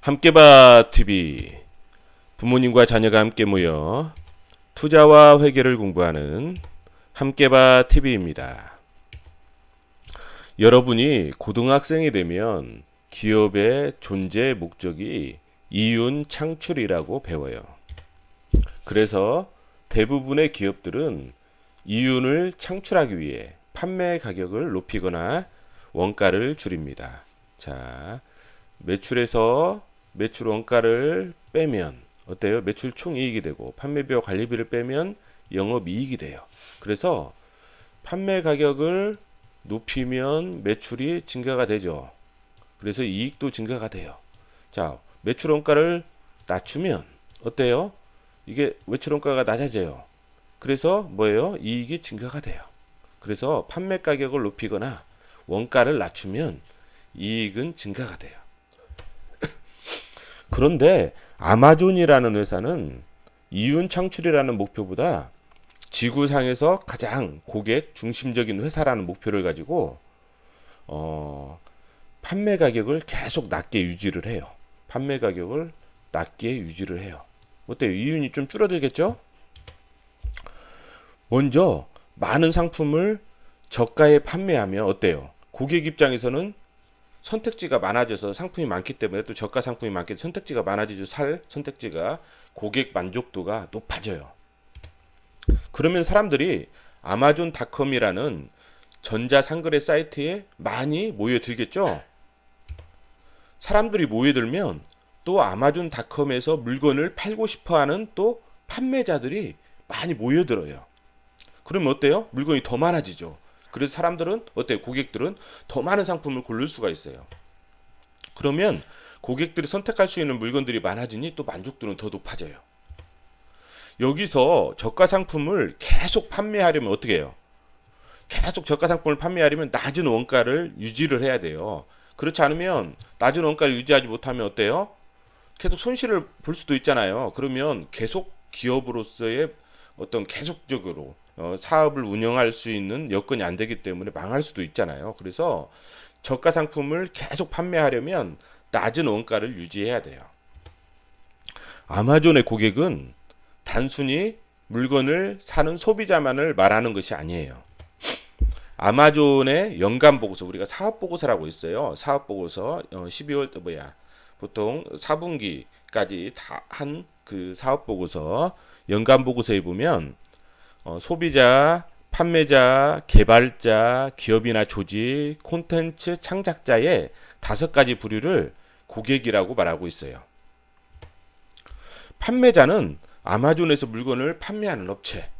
함께봐 TV 부모님과 자녀가 함께 모여 투자와 회계를 공부하는 함께봐 TV입니다. 여러분이 고등학생이 되면 기업의 존재 목적이 이윤 창출이라고 배워요. 그래서 대부분의 기업들은 이윤을 창출하기 위해 판매 가격을 높이거나 원가를 줄입니다. 자, 매출에서 매출 원가를 빼면 어때요? 매출 총이익이 되고 판매비와 관리비를 빼면 영업이익이 돼요. 그래서 판매 가격을 높이면 매출이 증가가 되죠. 그래서 이익도 증가가 돼요. 자, 매출 원가를 낮추면 어때요? 이게 매출 원가가 낮아져요. 그래서 뭐예요? 이익이 증가가 돼요. 그래서 판매 가격을 높이거나 원가를 낮추면 이익은 증가가 돼요. 그런데 아마존이라는 회사는 이윤 창출이라는 목표보다 지구상에서 가장 고객 중심적인 회사라는 목표를 가지고 판매 가격을 계속 낮게 유지를 해요. 판매 가격을 낮게 유지를 해요. 어때요? 이윤이 좀 줄어들겠죠? 먼저 많은 상품을 저가에 판매하면 어때요? 고객 입장에서는 선택지가 많아져서 상품이 많기 때문에 또 저가 상품이 많기 때문에 선택지가 많아지죠. 살 선택지가 고객 만족도가 높아져요. 그러면 사람들이 아마존닷컴이라는 전자상거래 사이트에 많이 모여들겠죠. 사람들이 모여들면 또 아마존닷컴에서 물건을 팔고 싶어하는 또 판매자들이 많이 모여들어요. 그러면 어때요? 물건이 더 많아지죠. 그래서 사람들은 어때요? 고객들은 더 많은 상품을 고를 수가 있어요. 그러면 고객들이 선택할 수 있는 물건들이 많아지니 또 만족도는 더 높아져요. 여기서 저가 상품을 계속 판매하려면 어떻게 해요? 계속 저가 상품을 판매하려면 낮은 원가를 유지를 해야 돼요. 그렇지 않으면 낮은 원가를 유지하지 못하면 어때요? 계속 손실을 볼 수도 있잖아요. 그러면 계속 기업으로서의 어떤 계속적으로 사업을 운영할 수 있는 여건이 안 되기 때문에 망할 수도 있잖아요. 그래서 저가 상품을 계속 판매하려면 낮은 원가를 유지해야 돼요. 아마존의 고객은 단순히 물건을 사는 소비자만을 말하는 것이 아니에요. 아마존의 연간 보고서, 우리가 사업 보고서라고 있어요. 사업 보고서 12월 보통 4분기까지 다 한 그 사업 보고서 연간 보고서에 보면 소비자, 판매자, 개발자, 기업이나 조직, 콘텐츠 창작자의 5가지 부류를 고객이라고 말하고 있어요. 판매자는 아마존에서 물건을 판매하는 업체,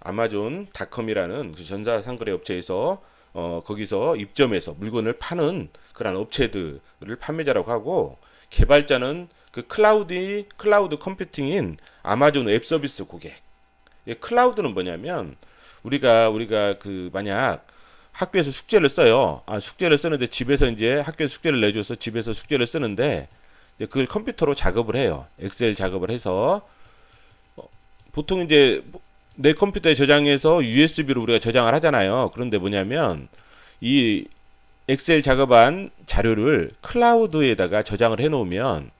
아마존닷컴이라는 그 전자상거래 업체에서 거기서 입점해서 물건을 파는 그런 업체들을 판매자라고 하고, 개발자는 그 클라우드 컴퓨팅인 아마존 웹 서비스 고객. 클라우드는 뭐냐면 우리가 그 만약 학교에서 숙제를 써요. 숙제를 쓰는데 집에서 이제 학교에서 숙제를 내줘서 집에서 숙제를 쓰는데 그걸 컴퓨터로 작업을 해요. 엑셀 작업을 해서 보통 이제 내 컴퓨터에 저장해서 USB로 우리가 저장을 하잖아요. 그런데 뭐냐면 이 엑셀 작업한 자료를 클라우드에다가 저장을 해 놓으면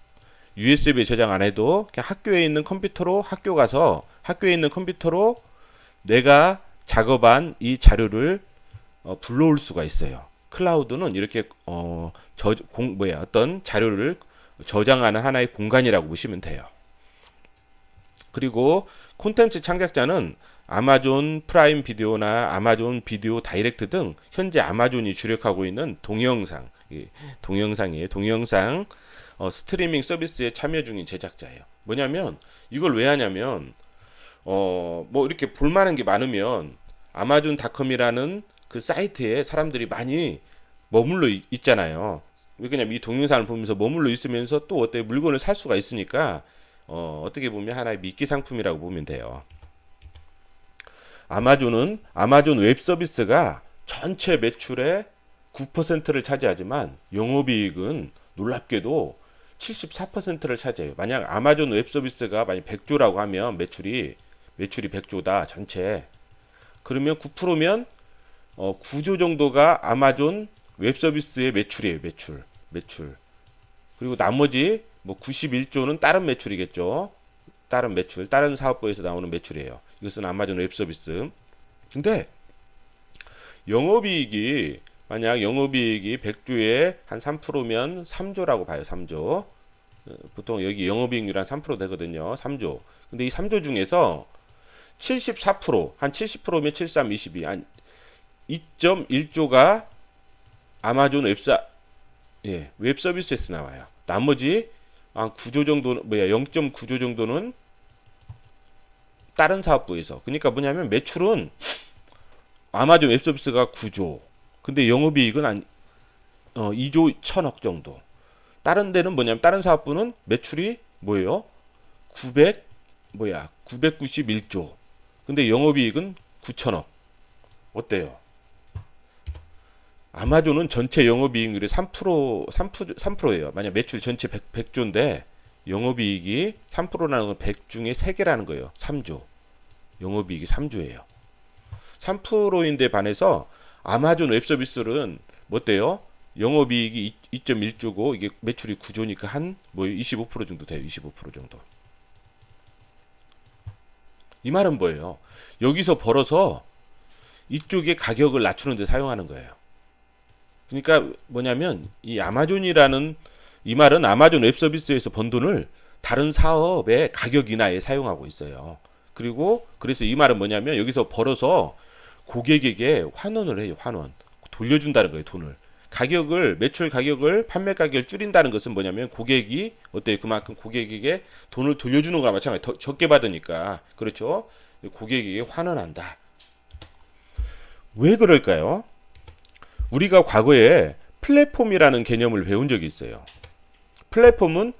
USB에 저장 안 해도 그냥 학교에 있는 컴퓨터로 학교 가서 학교에 있는 컴퓨터로 내가 작업한 이 자료를 불러올 수가 있어요. 클라우드는 이렇게 어떤 자료를 저장하는 하나의 공간이라고 보시면 돼요. 그리고 콘텐츠 창작자는 아마존 프라임 비디오나 아마존 비디오 다이렉트 등 현재 아마존이 주력하고 있는 동영상이에요. 동영상 스트리밍 서비스에 참여 중인 제작자예요. 뭐냐면 이걸 왜 하냐면 뭐 이렇게 볼만한 게 많으면 아마존닷컴이라는 그 사이트에 사람들이 많이 머물러 있잖아요. 왜 그냥 이 동영상을 보면서 머물러 있으면서 또 어때 물건을 살 수가 있으니까 어떻게 보면 하나의 미끼 상품이라고 보면 돼요. 아마존 웹 서비스가 전체 매출의 9%를 차지하지만 영업이익은 놀랍게도 74%를 차지해요. 만약 아마존 웹 서비스가 만약 100조라고 하면 매출이 100조다 전체. 그러면 9%면 9조 정도가 아마존 웹 서비스의 매출이에요. 매출. 그리고 나머지 뭐 91조는 다른 매출이겠죠. 다른 매출, 다른 사업부에서 나오는 매출이에요. 이것은 아마존 웹서비스. 근데 영업이익이 만약 영업이익이 100조에 한 3%면 3조라고 봐요. 3조. 보통 여기 영업이익률 한 3% 되거든요. 3조. 근데 이 3조 중에서 74%, 한 70%면 73, 22, 한 2.1조가 아마존 웹서비스에서 나와요. 나머지 한 9조 정도는 0.9조 정도는 다른 사업부에서. 그러니까 뭐냐면 매출은 아마존 웹서비스가 9조. 근데 영업이익은 2조 1천억 정도. 다른 데는 뭐냐면 다른 사업부는 매출이 뭐예요? 991조. 근데 영업이익은 9천억. 어때요? 아마존은 전체 영업이익률이 3%예요. 만약 매출 전체 100조인데 영업이익이 3%라는 건 100 중에 3개라는 거예요. 3조. 영업이익이 3조예요. 3%인데 반해서 아마존 웹서비스는 뭐 어때요? 영업이익이 2.1조고 이게 매출이 9조니까 한 뭐 25% 정도 돼요. 25% 정도. 이 말은 뭐예요? 여기서 벌어서 이쪽의 가격을 낮추는 데 사용하는 거예요. 그러니까 뭐냐면 이 아마존이라는 이 말은 아마존 웹서비스에서 번 돈을 다른 사업의 가격 인하에 사용하고 있어요. 그리고 그래서 이 말은 뭐냐면 여기서 벌어서 고객에게 환원을 해요. 환원. 돌려준다는 거예요. 돈을. 가격을 매출 가격을 판매 가격을 줄인다는 것은 뭐냐면 고객이 어때요? 그만큼 고객에게 돈을 돌려주는 거랑 마찬가지. 더 적게 받으니까 그렇죠? 고객에게 환원한다. 왜 그럴까요? 우리가 과거에 플랫폼이라는 개념을 배운 적이 있어요. 플랫폼은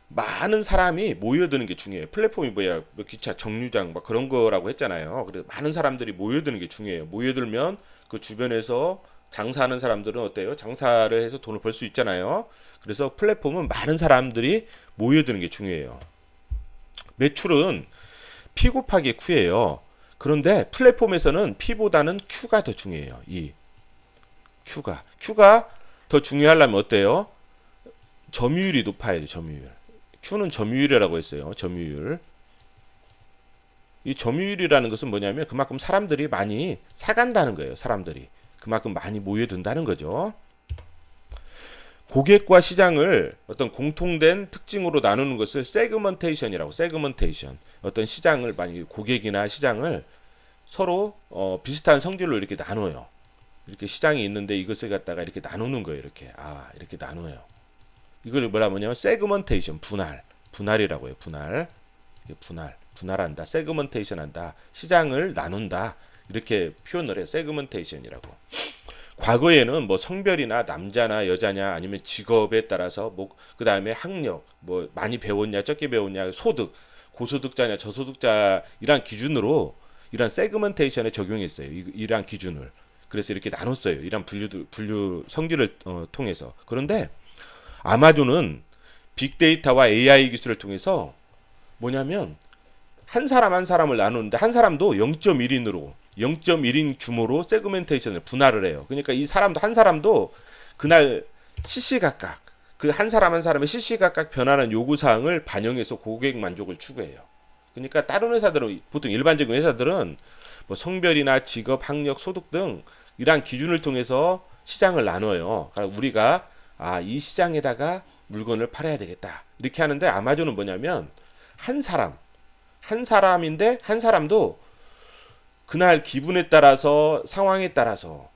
많은 사람이 모여드는 게 중요해요. 플랫폼이 뭐야? 뭐 기차 정류장 막 그런 거라고 했잖아요. 그래서 많은 사람들이 모여드는 게 중요해요. 모여들면 그 주변에서 장사하는 사람들은 어때요? 장사를 해서 돈을 벌 수 있잖아요. 그래서 플랫폼은 많은 사람들이 모여드는 게 중요해요. 매출은 P 곱하기 Q예요. 그런데 플랫폼에서는 P보다는 Q가 더 중요해요. 이 Q가 더 중요하려면 어때요? 점유율이 높아야 돼. 점유율. Q는 점유율이라고 했어요. 점유율. 이 점유율이라는 것은 뭐냐면 그만큼 사람들이 많이 사간다는 거예요. 사람들이 그만큼 많이 모여든다는 거죠. 고객과 시장을 어떤 공통된 특징으로 나누는 것을 세그먼테이션이라고. 세그먼테이션. 어떤 시장을 많이 고객이나 시장을 서로 비슷한 성질로 이렇게 나눠요. 이렇게 시장이 있는데 이것을 갖다가 이렇게 나누는 거예요. 이렇게 이렇게 나눠요. 이걸 뭐라고 하냐면 세그먼테이션. 분할이라고 해요. 분할한다. 세그먼테이션 한다. 시장을 나눈다. 이렇게 표현을 해요. 세그먼테이션이라고. 과거에는 뭐 성별이나 남자나 여자냐 아니면 직업에 따라서 뭐 그다음에 학력 뭐 많이 배웠냐 적게 배웠냐 소득 고소득자냐 저소득자 이런 기준으로 이런 세그먼테이션에 적용했어요. 이러한 기준을. 그래서 이렇게 나눴어요. 이런 분류 성질을 통해서. 그런데 아마존은 빅데이터와 AI 기술을 통해서 뭐냐면 한 사람 한 사람을 나누는데 한 사람도 0.1인 규모로 세그멘테이션을 분할을 해요. 그러니까 이 사람도 한 사람도 그날 시시각각 그 한 사람 한 사람의 시시각각 변하는 요구 사항을 반영해서 고객 만족을 추구해요. 그러니까 다른 회사들은 보통 일반적인 회사들은 뭐 성별이나 직업, 학력, 소득 등 이러한 기준을 통해서 시장을 나눠요. 그러니까 우리가 이 시장에다가 물건을 팔아야 되겠다. 이렇게 하는데 아마존은 뭐냐면 한 사람인데 한 사람도 그날 기분에 따라서 상황에 따라서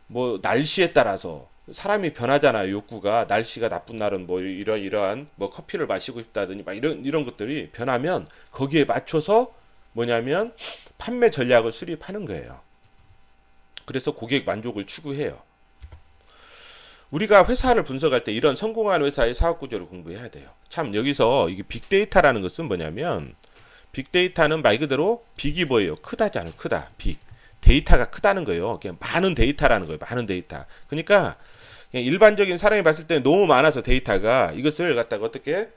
뭐 날씨에 따라서 사람이 변하잖아요. 욕구가 날씨가 나쁜 날은 뭐 이러한 뭐 커피를 마시고 싶다더니 막 이런 것들이 변하면 거기에 맞춰서 뭐냐면 판매 전략을 수립하는 거예요. 그래서 고객 만족을 추구해요. 우리가 회사를 분석할 때 이런 성공한 회사의 사업 구조를 공부해야 돼요. 참 여기서 이게 빅데이터라는 것은 뭐냐면 빅데이터는 말 그대로 빅이 뭐예요? 크다잖아요. 크다. 빅. 데이터가 크다는 거예요. 그냥 많은 데이터라는 거예요. 많은 데이터. 그러니까 그냥 일반적인 사람이 봤을 때 너무 많아서 데이터가 이것을 갖다가 어떻게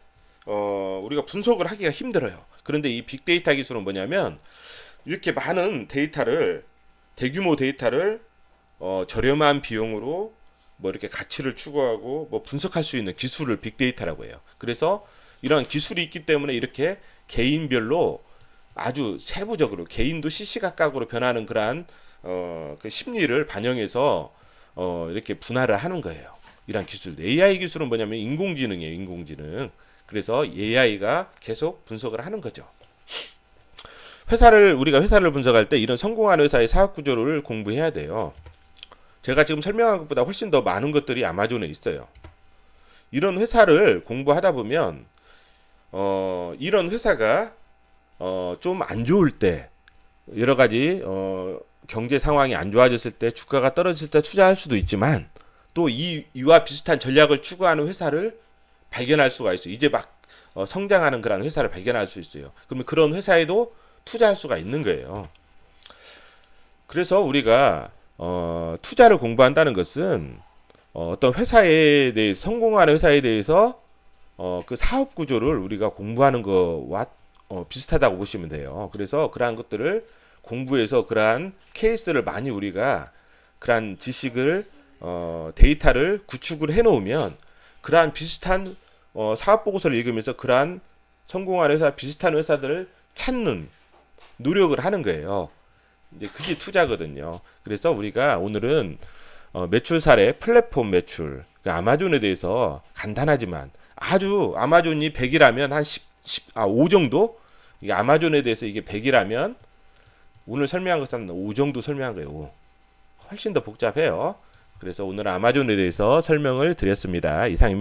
우리가 분석을 하기가 힘들어요. 그런데 이 빅데이터 기술은 뭐냐면 이렇게 많은 데이터를 대규모 데이터를 저렴한 비용으로 뭐 이렇게 가치를 추구하고 뭐 분석할 수 있는 기술을 빅데이터라고 해요. 그래서 이런 기술이 있기 때문에 이렇게 개인별로 아주 세부적으로 개인도 시시각각으로 변하는 그러한 그 심리를 반영해서 이렇게 분할을 하는 거예요. 이런 기술. AI 기술은 뭐냐면 인공지능이에요. 인공지능. 그래서 AI가 계속 분석을 하는 거죠. 우리가 회사를 분석할 때 이런 성공하는 회사의 사업 구조를 공부해야 돼요. 제가 지금 설명한 것보다 훨씬 더 많은 것들이 아마존에 있어요. 이런 회사를 공부하다 보면 이런 회사가 좀 안 좋을 때 여러 가지 경제 상황이 안 좋아졌을 때 주가가 떨어질 때 투자할 수도 있지만 또 이와 비슷한 전략을 추구하는 회사를 발견할 수가 있어요. 이제 막 성장하는 그런 회사를 발견할 수 있어요. 그러면 그런 회사에도 투자할 수가 있는 거예요. 그래서 우리가 투자를 공부한다는 것은 어떤 회사에 대해 성공하는 회사에 대해서 그 사업 구조를 우리가 공부하는 거와 비슷하다고 보시면 돼요. 그래서 그러한 것들을 공부해서 그러한 케이스를 많이 우리가 그러한 지식을 데이터를 구축을 해놓으면 그러한 비슷한 사업 보고서를 읽으면서 그러한 성공한 회사 비슷한 회사들을 찾는 노력을 하는 거예요. 이제 그게 투자거든요. 그래서 우리가 오늘은 매출 사례, 플랫폼 매출, 그 아마존에 대해서 간단하지만 아주 아마존이 100이라면 한 5 정도? 이게 아마존에 대해서 이게 100이라면 오늘 설명한 것은 5 정도 설명한 거예요. 훨씬 더 복잡해요. 그래서 오늘 아마존에 대해서 설명을 드렸습니다. 이상입니다.